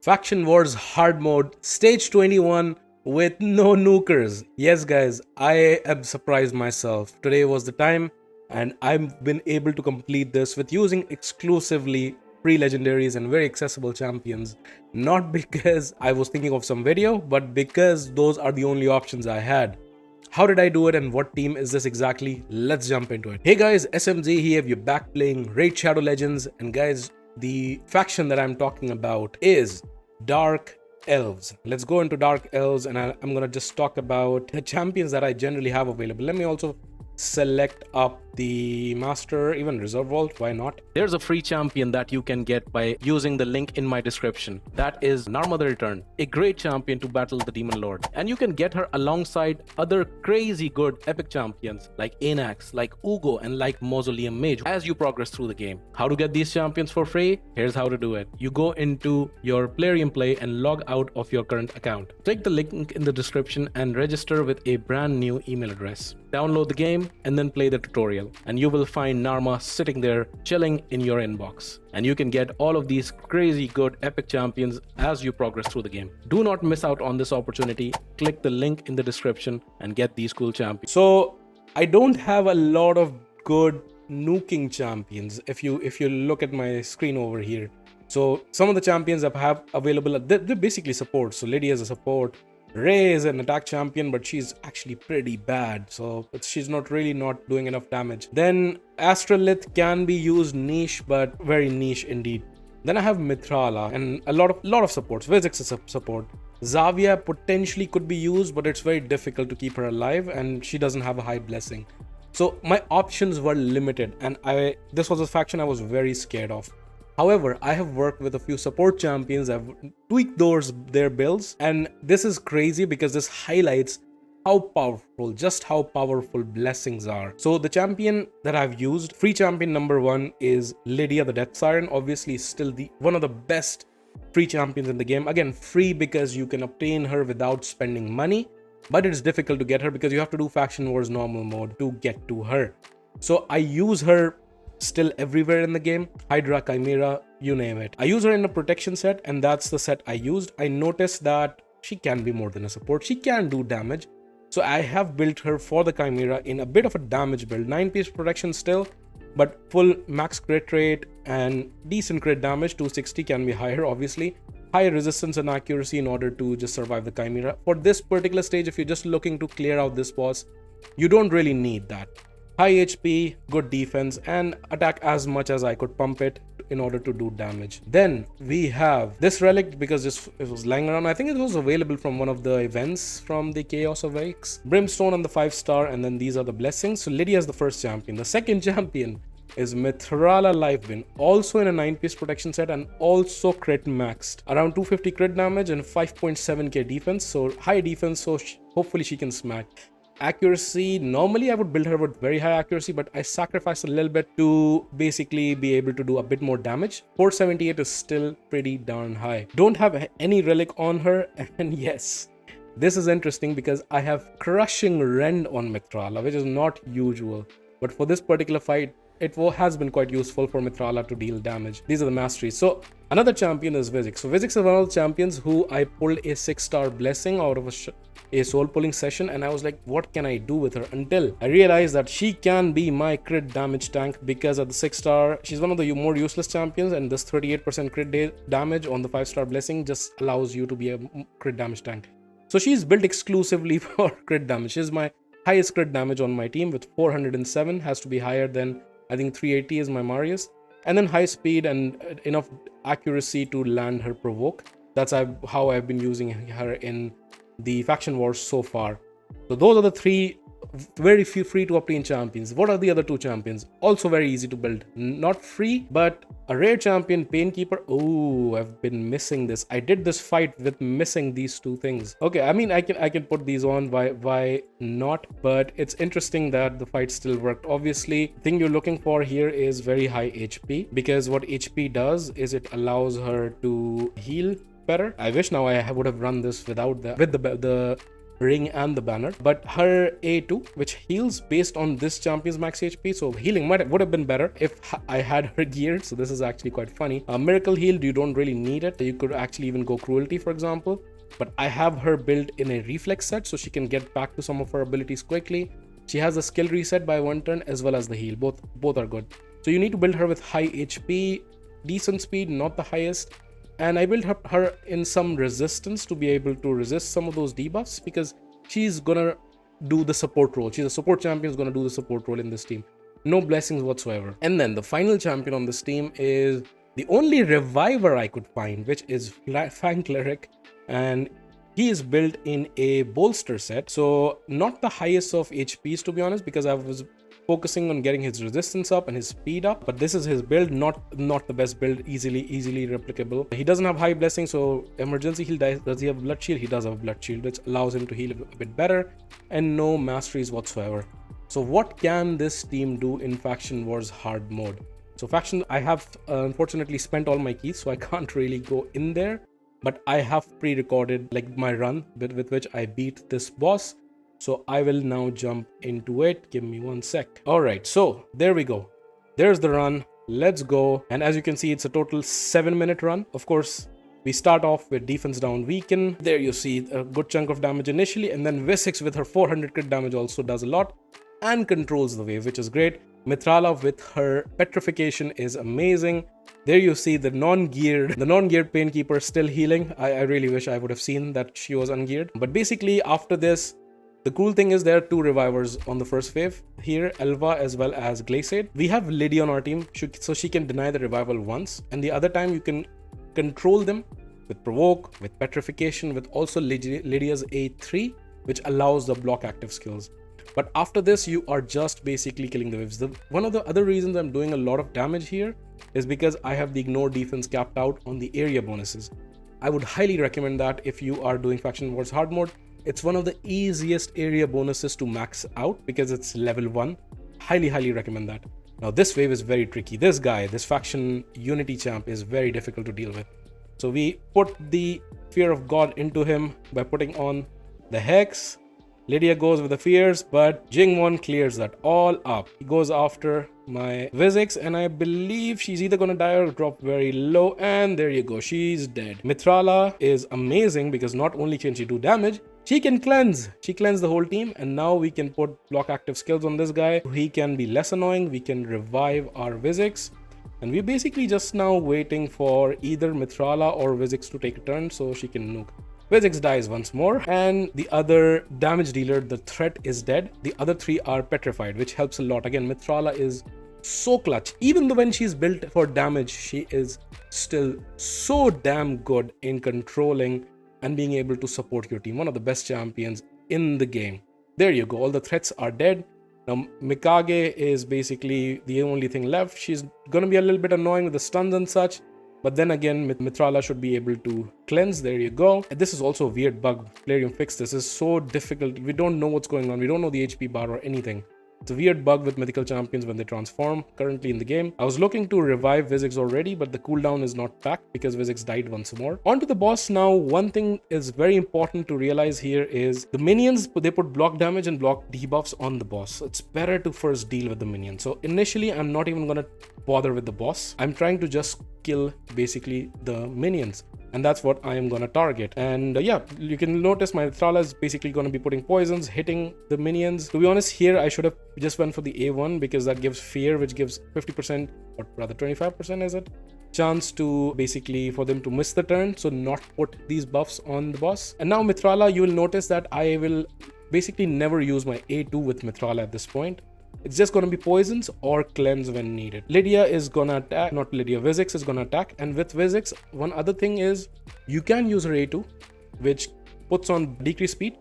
Faction Wars Hard Mode, Stage 21 with no nukers. Yes, guys, I am surprised myself. Today was the time, and I've been able to complete this with using exclusively free legendaries and very accessible champions. Not because I was thinking of some video, but because those are the only options I had. How did I do it and what team is this exactly? Let's jump into it. Hey guys, SMZ here, you're back playing Raid Shadow Legends, and guys, the faction that I'm talking about is Dark Elves. Let's go into Dark Elves, and I'm gonna just talk about the champions that I generally have available. Let me also select up the master, even reserve vault, why not? There's a free champion that you can get by using the link in my description. That is Narma the Return, a great champion to battle the Demon Lord. And you can get her alongside other crazy good epic champions like Anax, like Uugo, and like Mausoleum Mage as you progress through the game. How to get these champions for free? Here's how to do it. You go into your Plarium Play and log out of your current account. Click the link in the description and register with a brand new email address. Download the game and then play the tutorial, and you will find Narma sitting there chilling in your inbox. And you can get all of these crazy good epic champions as you progress through the game. Do not miss out on this opportunity. Click the link in the description and get these cool champions. So I don't have a lot of good nuking champions if you look at my screen over here. So some of the champions I have available, they're basically support. So Lydia is a support. Ray is an attack champion, but she's actually pretty bad, so she's not doing enough damage. Then Astrolith can be used niche, but very niche indeed. Then I have Mithrala and a lot of supports. Vizix is a support. Zavia potentially could be used, but it's very difficult to keep her alive, and she doesn't have a high blessing. So my options were limited, and this was a faction I was very scared of. However, I have worked with a few support champions, I've tweaked their builds, and this is crazy because this highlights how powerful blessings are. So the champion that I've used, free champion number 1, is Lydia the Death Siren. Obviously still one of the best free champions in the game. Again, free because you can obtain her without spending money, but it's difficult to get her because you have to do Faction Wars normal mode to get to her. So I use her still everywhere in the game. Hydra, Chimera, you name it. I use her in a protection set, and that's the set I used. I noticed that she can be more than a support. She can do damage. So I have built her for the Chimera in a bit of a damage build. 9-piece protection still, but full max crit rate and decent crit damage. 260 can be higher, obviously. High resistance and accuracy in order to just survive the Chimera. For this particular stage, if you're just looking to clear out this boss, you don't really need that. High HP, good defense, and attack as much as I could pump it in order to do damage. Then we have this relic because it was lying around. I think it was available from one of the events from the Chaos of X. Brimstone on the 5-star, and then these are the blessings. So Lydia is the first champion. The second champion is Mithrala Lifebin, also in a 9-piece protection set and also crit maxed. Around 250 crit damage and 5.7k defense, so high defense, so hopefully she can smack. Accuracy, normally I would build her with very high accuracy, but I sacrificed a little bit to basically be able to do a bit more damage. 478 is still pretty darn high. Don't have any relic on her, and yes, this is interesting because I have Crushing Rend on Mithrala, which is not usual, but for this particular fight it has been quite useful for Mithrala to deal damage. These are the masteries. So another champion is Vizix. So Vizix is one of the champions who I pulled a 6-star blessing out of a soul pulling session, and I was like, what can I do with her? Until I realized that she can be my crit damage tank, because at the 6-star she's one of the more useless champions, and this 38% crit damage on the 5-star blessing just allows you to be a crit damage tank. So she's built exclusively for crit damage. She's my highest crit damage on my team with 407, has to be higher than, I think 380 is my Marius, and then high speed and enough accuracy to land her provoke. That's how I've been using her in the Faction Wars so far. So those are the 3 very few free to obtain champions. What are the other 2 champions? Also very easy to build. Not free, but a rare champion, Painkeeper. Oh, I've been missing this. I did this fight with missing these 2 things. Okay, I mean, I can put these on. Why not? But it's interesting that the fight still worked. Obviously, the thing you're looking for here is very high HP, because what HP does is it allows her to heal better. I wish now I would have run this without the ring and the banner. But her A2, which heals based on this champion's max HP, so healing would have been better if I had her geared. So this is actually quite funny. Miracle heal, you don't really need it. You could actually even go cruelty, for example. But I have her built in a reflex set, so she can get back to some of her abilities quickly. She has a skill reset by 1 turn as well as the heal. Both are good. So you need to build her with high HP, decent speed, not the highest. And I built her in some resistance to be able to resist some of those debuffs, because she's gonna do the support role. She's a support champion, is gonna do the support role in this team. No blessings whatsoever. And then the final champion on this team is the only reviver I could find, which is Fang Cleric. And he is built in a bolster set. So not the highest of HPs, to be honest, because I was focusing on getting his resistance up and his speed up. But this is his build, not the best build, easily replicable. He doesn't have high blessing, so emergency heal. Does he have blood shield? He does have blood shield, which allows him to heal a bit better, and no masteries whatsoever. So what can this team do in Faction Wars hard mode? So faction, I have unfortunately spent all my keys, so I can't really go in there. But I have pre-recorded like my run with which I beat this boss. So I will now jump into it. Give me 1 sec. All right, so there we go. There's the run. Let's go. And as you can see, it's a total 7-minute run. Of course, we start off with defense down weaken. There you see a good chunk of damage initially. And then V6 with her 400 crit damage also does a lot and controls the wave, which is great. Mithrala with her petrification is amazing. There you see the non-geared Painkeeper still healing. I really wish I would have seen that she was ungeared. But basically after this, the cool thing is there are 2 revivers on the first wave here, Elva as well as Glaciade. We have Lydia on our team, so she can deny the revival once, and the other time you can control them with provoke, with petrification, with also Lydia's A3, which allows the block active skills. But after this, you are just basically killing the waves. One of the other reasons I'm doing a lot of damage here is because I have the ignore defense capped out on the area bonuses. I would highly recommend that if you are doing Faction Wars hard mode. It's one of the easiest area bonuses to max out because it's level 1. Highly recommend that. Now this wave is very tricky. This faction unity champ is very difficult to deal with. So we put the fear of God into him by putting on the hex. Lydia goes with the fears, but Jingwon clears that all up. He goes after my Vizix, and I believe she's either gonna die or drop very low, and there you go, she's dead. Mithrala is amazing because not only can she do damage, she can cleanse. She cleansed the whole team, and now we can put block active skills on this guy. He can be less annoying. We can revive our Vizix, and we're basically just now waiting for either Mithrala or Vizix to take a turn so she can nuke. Vizix dies once more, and the other damage dealer, the threat, is dead. The other 3 are petrified, which helps a lot. Again, Mithrala is so clutch. Even though when she's built for damage, she is still so damn good in controlling and being able to support your team. One of the best champions in the game. There you go, all the threats are dead. Now Mikage is basically the only thing left. She's gonna be a little bit annoying with the stuns and such, but then again, Mithrala should be able to cleanse. There you go. And this is also a weird bug. Plarium fixed this. This is so difficult. We don't know what's going on. We don't know the HP bar or anything. It's a weird bug with mythical champions when they transform currently in the game. I was looking to revive Vizix already, but the cooldown is not packed because Vizix died once more. On to the boss now. One thing is very important to realize here is the minions, they put block damage and block debuffs on the boss. So it's better to first deal with the minions. So initially, I'm not even gonna bother with the boss. I'm trying to just kill basically the minions. And that's what I am gonna target. And yeah, you can notice my Thrala is basically gonna be putting poisons, hitting the minions. To be honest, here I should have just went for the A1 because that gives fear, which gives 50%, or rather 25% is it? Chance to basically for them to miss the turn, so not put these buffs on the boss. And now Mithrala, you will notice that I will basically never use my A2 with Mithrala at this point. It's just going to be poisons or cleanse when needed. Lydia is going to attack, not Lydia, Vizix is going to attack. And with Vizix, one other thing is you can use her A2, which puts on decreased speed.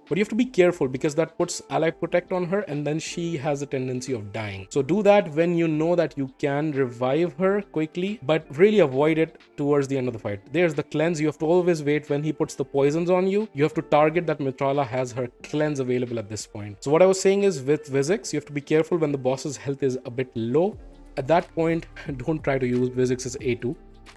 But you have to be careful because that puts ally protect on her and then she has a tendency of dying. So do that when you know that you can revive her quickly, but really avoid it towards the end of the fight. There's the cleanse. You have to always wait when he puts the poisons on you. You have to target that Mithrala has her cleanse available at this point. So what I was saying is with Vizix, you have to be careful when the boss's health is a bit low. At that point, don't try to use Vizix's A2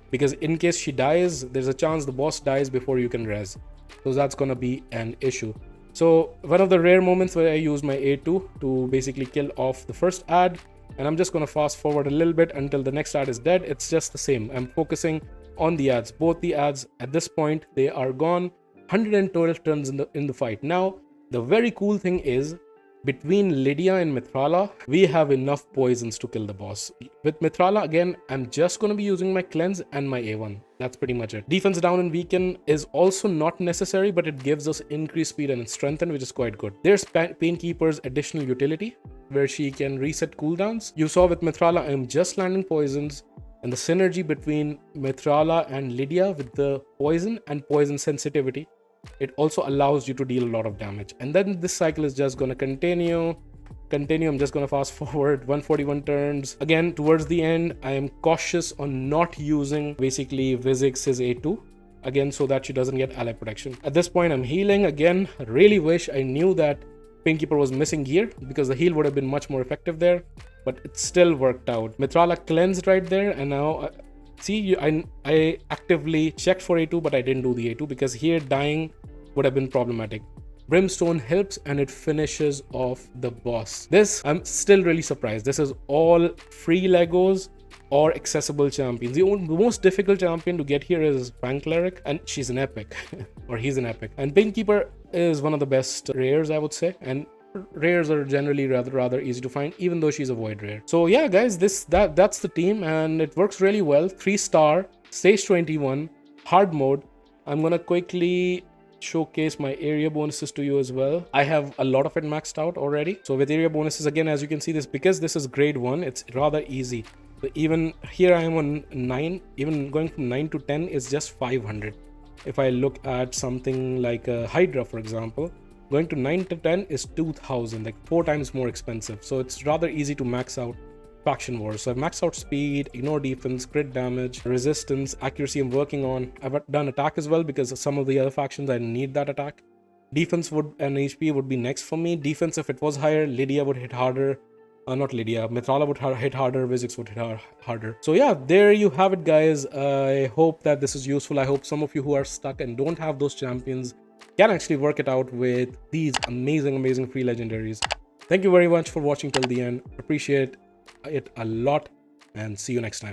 because in case she dies, there's a chance the boss dies before you can res. So that's going to be an issue. So one of the rare moments where I use my A2 to basically kill off the first ad, and I'm just going to fast forward a little bit until the next ad is dead. It's just the same. I'm focusing on the ads. Both the ads at this point, they are gone. 112 turns in the fight. Now, the very cool thing is, between Lydia and Mithrala, we have enough poisons to kill the boss. With Mithrala, again, I'm just going to be using my cleanse and my A1. That's pretty much it. Defense down and weaken is also not necessary, but it gives us increased speed and strengthen, which is quite good. There's Painkeeper's additional utility, where she can reset cooldowns. You saw with Mithrala, I'm just landing poisons, and the synergy between Mithrala and Lydia with the poison and poison sensitivity, it also allows you to deal a lot of damage. And then this cycle is just going to continue. I'm just going to fast forward 141 turns. Again, towards the end, I am cautious on not using basically Vizix's A2 again, so that she doesn't get ally protection. At this point, I'm healing again. I really wish I knew that Painkeeper was missing gear, because the heal would have been much more effective there, but it still worked out. Mithrala cleansed right there, and now see, I actively checked for A2, but I didn't do the A2 because here dying would have been problematic. Brimstone helps and it finishes off the boss. This, I'm still really surprised. This is all free Legos or accessible champions. The most difficult champion to get here is Fang Cleric, and she's an epic, or he's an epic. And Painkeeper is one of the best rares, I would say, and rares are generally rather easy to find, even though she's a void rare. So yeah, guys, that's the team, and it works really well. 3-star, stage 21, hard mode. I'm gonna quickly showcase my area bonuses to you as well. I have a lot of it maxed out already. So with area bonuses, again, as you can see, this, because this is grade 1, it's rather easy. So even here I am on 9, even going from 9 to 10 is just 500. If I look at something like a Hydra, for example, going to 9 to 10 is 2000, like 4 times more expensive. So it's rather easy to max out faction wars. So I've maxed out speed, ignore defense, crit damage, resistance, accuracy I'm working on. I've done attack as well, because some of the other factions I need that attack. Defense would and HP would be next for me. Defense, if it was higher, Lydia would hit harder. Not Lydia, Mithrala would hit harder, Vizix would hit harder. So yeah, there you have it, guys. I hope that this is useful. I hope some of you who are stuck and don't have those champions can actually work it out with these amazing free legendaries. Thank you very much for watching till the end. Appreciate it a lot, and see you next time.